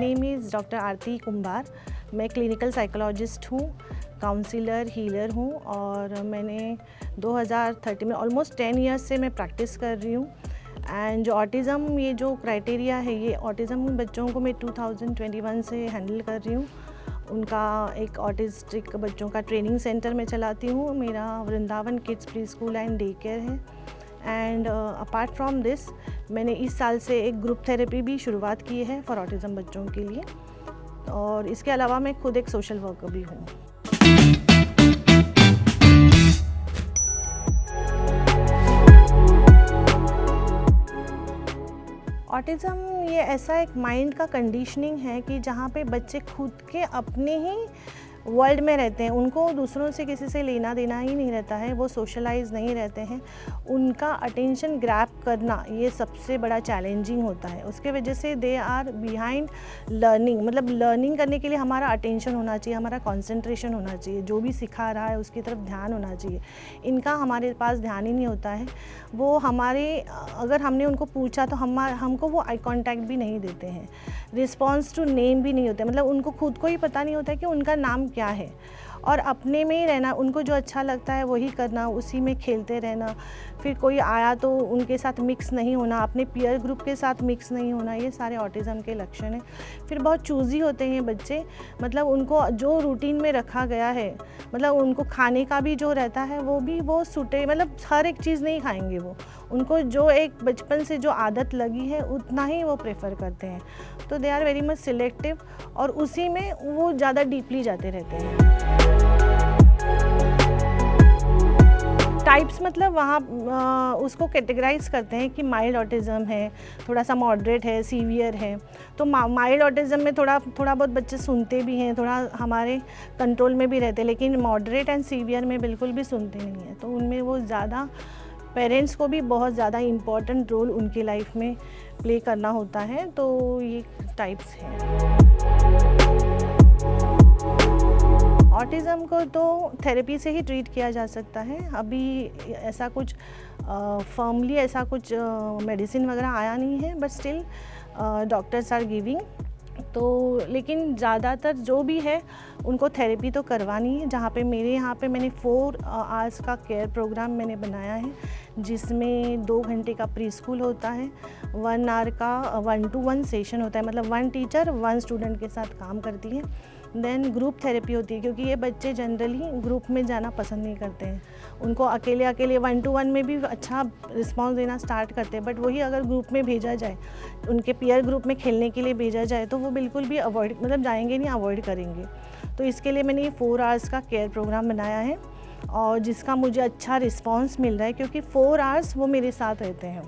Name is doctor आरती कुंभार। मैं clinical psychologist हूँ, counsellor, healer हूँ और मैंने 2013 में ऑलमोस्ट 10 ईयर्स से मैं प्रैक्टिस कर रही हूँ। एंड जो ऑटिज़म, ये जो क्राइटेरिया है, ये ऑटिज़म बच्चों को मैं 2021 से हैंडल कर रही हूँ। उनका एक ऑटिस्टिक बच्चों का ट्रेनिंग सेंटर मैं चलाती हूँ। मेरा Vrindavan kids pre school and day care है। एंड अपार्ट फ्रॉम दिस, मैंने इस साल से एक ग्रुप थेरेपी भी शुरुआत की है फॉर ऑटिज़म बच्चों के लिए, और इसके अलावा मैं खुद एक सोशल वर्कर भी हूँ। ऑटिज़म ये ऐसा एक माइंड का कंडीशनिंग है कि जहाँ पे बच्चे खुद के अपने ही वर्ल्ड में रहते हैं, उनको दूसरों से किसी से लेना देना ही नहीं रहता है, वो सोशलाइज नहीं रहते हैं। उनका अटेंशन ग्रैब करना ये सबसे बड़ा चैलेंजिंग होता है। उसके वजह से दे आर बिहाइंड लर्निंग। मतलब लर्निंग करने के लिए हमारा अटेंशन होना चाहिए, हमारा कंसंट्रेशन होना चाहिए, जो भी सिखा रहा है उसकी तरफ ध्यान होना चाहिए। इनका हमारे पास ध्यान ही नहीं होता है। वो हमारे, अगर हमने उनको पूछा तो हमको वो आई कॉन्टैक्ट भी नहीं देते हैं, रिस्पॉन्स टू नेम भी नहीं होते। मतलब उनको खुद को ही पता नहीं होता कि उनका नाम क्या है, और अपने में ही रहना, उनको जो अच्छा लगता है वही करना, उसी में खेलते रहना। फिर कोई आया तो उनके साथ मिक्स नहीं होना, अपने पीयर ग्रुप के साथ मिक्स नहीं होना, ये सारे ऑटिज़म के लक्षण हैं। फिर बहुत चूज़ी होते हैं बच्चे, मतलब उनको जो रूटीन में रखा गया है, मतलब उनको खाने का भी जो रहता है वो सूटे, मतलब हर एक चीज़ नहीं खाएंगे वो, उनको जो एक बचपन से जो आदत लगी है उतना ही वो प्रेफर करते हैं। तो they are very much selective, और उसी में वो ज़्यादा डीपली जाते रहते हैं। टाइप्स मतलब वहाँ उसको कैटेगराइज करते हैं कि माइल्ड ऑटिज़म है, थोड़ा सा मॉडरेट है, सीवियर है। तो माइल्ड ऑटिज़म में थोड़ा बहुत बच्चे सुनते भी हैं, थोड़ा हमारे कंट्रोल में भी रहते हैं, लेकिन मॉडरेट एंड सीवियर में बिल्कुल भी सुनते नहीं हैं। तो उनमें वो ज़्यादा पेरेंट्स को भी बहुत ज़्यादा इम्पॉर्टेंट रोल उनकी लाइफ में प्ले करना होता है। तो ये टाइप्स हैं। ऑटिज़म को तो थेरेपी से ही ट्रीट किया जा सकता है। अभी ऐसा कुछ फर्मली ऐसा कुछ मेडिसिन वगैरह आया नहीं है, but still doctors are giving. तो लेकिन ज़्यादातर जो भी है उनको थेरेपी तो करवानी है। जहाँ पे मेरे यहाँ पे मैंने 4 आवर्स का केयर प्रोग्राम मैंने बनाया है, जिसमें 2 घंटे का प्री स्कूल होता है, 1 आवर का 1-to-1 सेशन होता है। मतलब 1 टीचर 1 स्टूडेंट के साथ काम करती है। देन ग्रुप थेरेपी होती है, क्योंकि ये बच्चे जनरली ग्रुप में जाना पसंद नहीं करते हैं। उनको अकेले 1-to-1 में भी अच्छा रिस्पॉन्स देना स्टार्ट करते हैं, बट वही अगर ग्रुप में भेजा जाए, उनके पीयर ग्रुप में खेलने के लिए भेजा जाए, तो वो बिल्कुल भी अवॉइड, मतलब जाएंगे नहीं, अवॉइड करेंगे। तो इसके लिए मैंने ये 4 आवर्स का केयर प्रोग्राम बनाया है, और जिसका मुझे अच्छा रिस्पॉन्स मिल रहा है, क्योंकि 4 आवर्स वो मेरे साथ रहते हैं।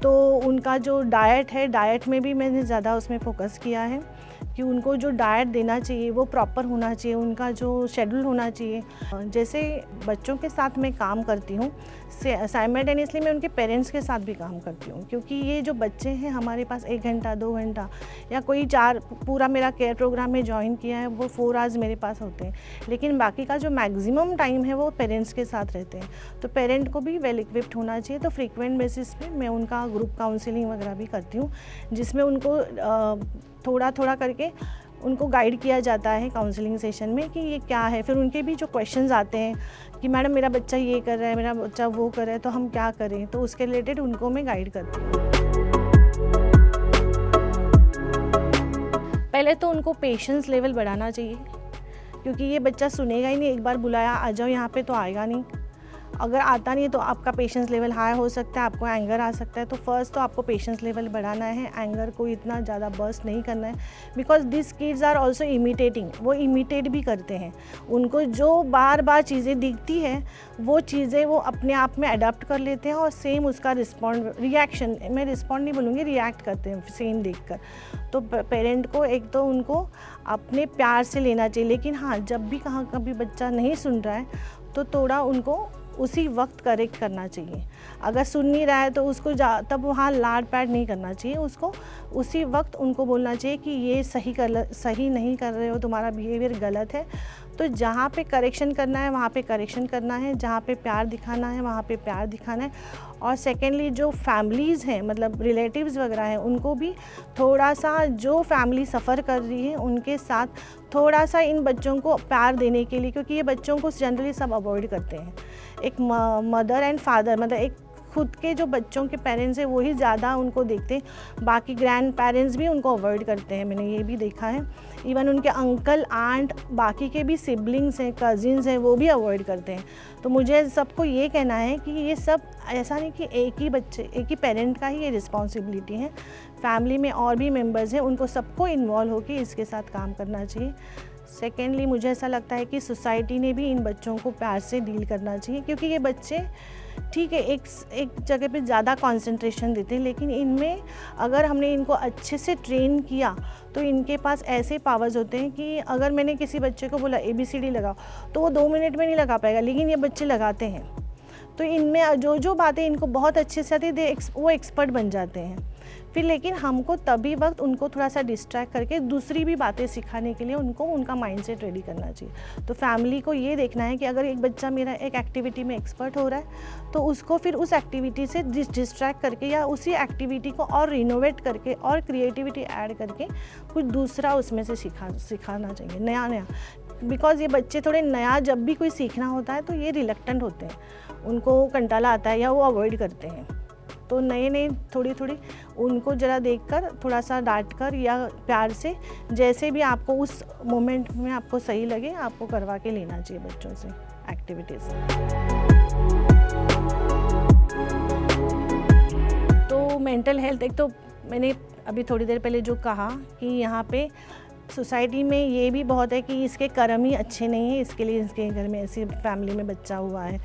तो उनका जो डाइट है, डाइट में भी मैंने ज़्यादा उसमें फोकस किया है कि उनको जो डाइट देना चाहिए वो प्रॉपर होना चाहिए, उनका जो शेड्यूल होना चाहिए। जैसे बच्चों के साथ मैं काम करती हूँ, साइमल्टेनियसली मैं उनके पेरेंट्स के साथ भी काम करती हूँ, क्योंकि ये जो बच्चे हैं हमारे पास 1 घंटा 2 घंटा या कोई 4, पूरा मेरा केयर प्रोग्राम में ज्वाइन किया है वो 4 आवर्स मेरे पास होते हैं, लेकिन बाकी का जो मैक्सिमम टाइम है वो पेरेंट्स के साथ रहते हैं। तो पेरेंट को भी वेल इक्विप्ड होना चाहिए। तो फ्रीक्वेंट बेसिस पे मैं उनका ग्रुप काउंसलिंग वगैरह भी करती हूँ, जिसमें उनको थोड़ा करके उनको गाइड किया जाता है काउंसलिंग सेशन में कि ये क्या है। फिर उनके भी जो क्वेश्चंस आते हैं कि मैडम मेरा बच्चा ये कर रहा है, मेरा बच्चा वो कर रहा है, तो हम क्या करें, तो उसके रिलेटेड उनको मैं गाइड करती हूँ। पहले तो उनको पेशेंस लेवल बढ़ाना चाहिए, क्योंकि ये बच्चा सुनेगा ही नहीं। एक बार बुलाया आ जाओ यहाँ पे तो आएगा नहीं। अगर आता नहीं है तो आपका पेशेंस लेवल हाई हो सकता है, आपको एंगर आ सकता है। तो फर्स्ट तो आपको पेशेंस लेवल बढ़ाना है, एंगर को इतना ज़्यादा बर्स्ट नहीं करना है, because this kids are also imitating. वो इमिटेट भी करते हैं, उनको जो बार बार चीज़ें दिखती है वो चीज़ें वो अपने आप में अडाप्ट कर लेते हैं, और सेम उसका रिएक्शन, मैं रिस्पॉन्ड नहीं बोलूँगी, रिएक्ट करते हैं सेम देखकर। तो पेरेंट को एक तो उनको अपने प्यार से लेना चाहिए, लेकिन हाँ, जब भी कभी बच्चा नहीं सुन रहा है तो थोड़ा उनको उसी वक्त करेक्ट करना चाहिए। अगर सुन नहीं रहा है तो उसको तब वहाँ लाड पैड नहीं करना चाहिए, उसको उसी वक्त उनको बोलना चाहिए कि ये सही नहीं कर रहे हो, तुम्हारा बिहेवियर गलत है। तो जहाँ पे करेक्शन करना है वहाँ पे करेक्शन करना है, जहाँ पे प्यार दिखाना है वहाँ पे प्यार दिखाना है। और सेकेंडली जो फैमिलीज़ हैं, मतलब रिलेटिव्स वगैरह हैं, उनको भी थोड़ा सा, जो फैमिली सफ़र कर रही है उनके साथ थोड़ा सा इन बच्चों को प्यार देने के लिए, क्योंकि ये बच्चों को जनरली सब अवॉइड करते हैं। एक मदर एंड फादर, मतलब एक खुद के जो बच्चों के पेरेंट्स हैं वही ज़्यादा उनको देखते हैं, बाकी ग्रैंड पेरेंट्स भी उनको अवॉइड करते हैं, मैंने ये भी देखा है। इवन उनके अंकल आंट, बाकी के भी सिबलिंग्स हैं, कज़िन्स हैं, वो भी अवॉइड करते हैं। तो मुझे सबको ये कहना है कि ये सब ऐसा नहीं कि एक ही पेरेंट का ही ये रिस्पॉन्सिबिलिटी है, फैमिली में और भी मेम्बर्स हैं, उनको सबको इन्वॉल्व होकर इसके साथ काम करना चाहिए। सेकेंडली मुझे ऐसा लगता है कि सोसाइटी ने भी इन बच्चों को प्यार से डील करना चाहिए, क्योंकि ये बच्चे ठीक है एक जगह पे ज़्यादा कंसंट्रेशन देते हैं, लेकिन इनमें अगर हमने इनको अच्छे से ट्रेन किया तो इनके पास ऐसे पावर्स होते हैं कि अगर मैंने किसी बच्चे को बोला ABCD लगाओ तो वो 2 मिनट में नहीं लगा पाएगा, लेकिन ये बच्चे लगाते हैं। तो इनमें जो बातें इनको बहुत अच्छे से आती है वो एक्सपर्ट बन जाते हैं। फिर लेकिन हमको तभी वक्त उनको थोड़ा सा डिस्ट्रैक्ट करके दूसरी भी बातें सिखाने के लिए उनको उनका माइंडसेट रेडी करना चाहिए। तो फैमिली को ये देखना है कि अगर एक बच्चा मेरा एक एक्टिविटी में एक्सपर्ट हो रहा है तो उसको फिर उस एक्टिविटी से डिस्ट्रैक्ट करके या उसी एक्टिविटी को और रिनोवेट करके और क्रिएटिविटी ऐड करके कुछ दूसरा उसमें से सिखाना चाहिए, नया। बिकॉज़ ये बच्चे थोड़े नया जब भी कोई सीखना होता है तो ये रिलक्टेंट होते हैं, उनको कंटाला आता है या वो अवॉइड करते हैं। तो नए थोड़ी उनको ज़रा देखकर, थोड़ा सा डांट कर या प्यार से, जैसे भी आपको उस मोमेंट में आपको सही लगे, आपको करवा के लेना चाहिए बच्चों से एक्टिविटीज़। तो मेंटल हेल्थ, एक तो मैंने अभी थोड़ी देर पहले जो कहा कि यहाँ पे सोसाइटी में ये भी बहुत है कि इसके कर्म ही अच्छे नहीं हैं, इसके लिए इसके घर में ऐसी फैमिली में बच्चा हुआ है।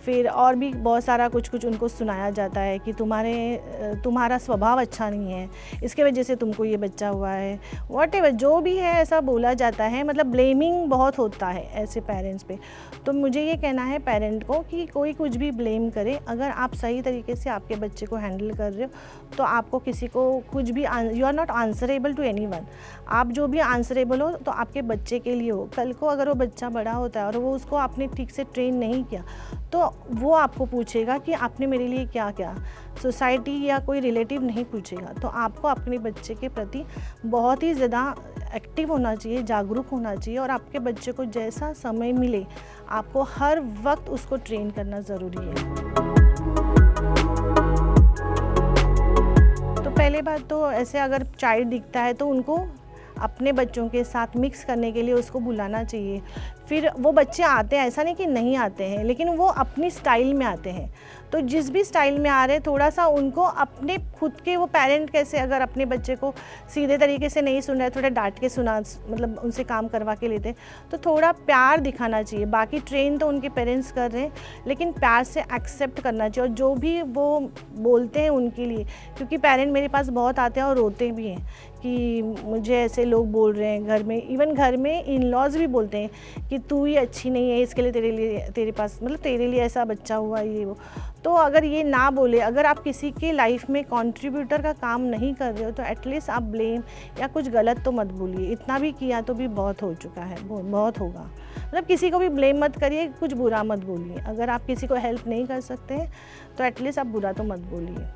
फिर और भी बहुत सारा कुछ उनको सुनाया जाता है कि तुम्हारा स्वभाव अच्छा नहीं है, इसके वजह से तुमको ये बच्चा हुआ है, व्हाटएवर जो भी है ऐसा बोला जाता है। मतलब ब्लेमिंग बहुत होता है ऐसे पेरेंट्स पे। तो मुझे ये कहना है पेरेंट को कि कोई कुछ भी ब्लेम करे, अगर आप सही तरीके से आपके बच्चे को हैंडल कर रहे हो तो आपको किसी को कुछ भी, you are not answerable to anyone. आप जो भी आंसरेबल हो तो आपके बच्चे के लिए हो। कल को अगर वो बच्चा बड़ा होता है और वो उसको आपने ठीक से ट्रेन नहीं किया तो वो आपको पूछेगा कि आपने मेरे लिए क्या किया। सोसाइटी या कोई रिलेटिव नहीं पूछेगा। तो आपको अपने बच्चे के प्रति बहुत ही ज़्यादा एक्टिव होना चाहिए, जागरूक होना चाहिए, और आपके बच्चे को जैसा समय मिले आपको हर वक्त उसको ट्रेन करना ज़रूरी है। तो पहले बात तो ऐसे अगर चाइल्ड दिखता है तो उनको अपने बच्चों के साथ मिक्स करने के लिए उसको बुलाना चाहिए। फिर वो बच्चे आते हैं, ऐसा नहीं कि नहीं आते हैं, लेकिन वो अपनी स्टाइल में आते हैं। तो जिस भी स्टाइल में आ रहे हैं थोड़ा सा उनको अपने खुद के, वो पेरेंट कैसे अगर अपने बच्चे को सीधे तरीके से नहीं सुन रहे, थोड़ा डांट के सुना, मतलब उनसे काम करवा के लेते हैं, तो थोड़ा प्यार दिखाना चाहिए। बाकी ट्रेन तो उनके पेरेंट्स कर रहे हैं, लेकिन प्यार से एक्सेप्ट करना चाहिए और जो भी वो बोलते हैं उनके लिए। क्योंकि पेरेंट मेरे पास बहुत आते हैं और रोते भी हैं कि मुझे ऐसे लोग बोल रहे हैं घर में, इवन घर में इन लॉज भी बोलते हैं कि तू ही अच्छी नहीं है, इसके लिए तेरे पास, मतलब तेरे लिए ऐसा बच्चा हुआ ये वो। तो अगर ये ना बोले, अगर आप किसी के लाइफ में कंट्रीब्यूटर का काम नहीं कर रहे हो तो एटलीस्ट आप ब्लेम या कुछ गलत तो मत बोलिए। इतना भी किया तो भी बहुत हो चुका है, बहुत होगा। मतलब किसी को भी ब्लेम मत करिए, कुछ बुरा मत बोलिए। अगर आप किसी को हेल्प नहीं कर सकते हैं तो एटलीस्ट आप बुरा तो मत बोलिए।